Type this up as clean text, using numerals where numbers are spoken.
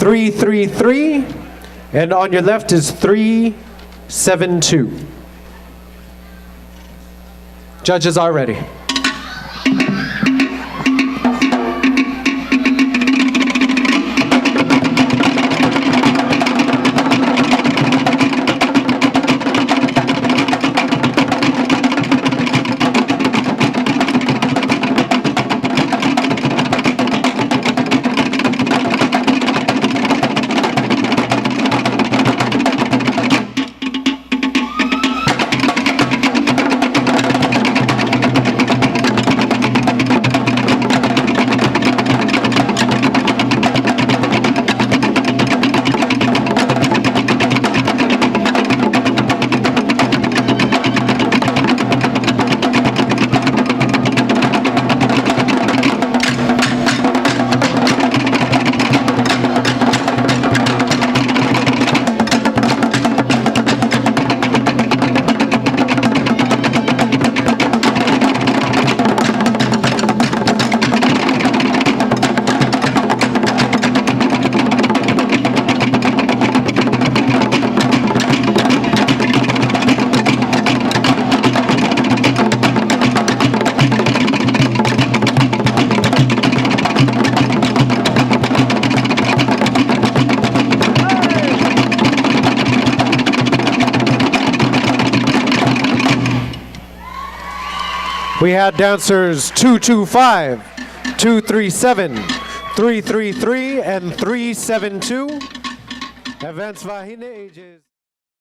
333, and on your left is 372. Judges are ready. We had dancers 225, 237, 333, and 372. Events Vahine ages.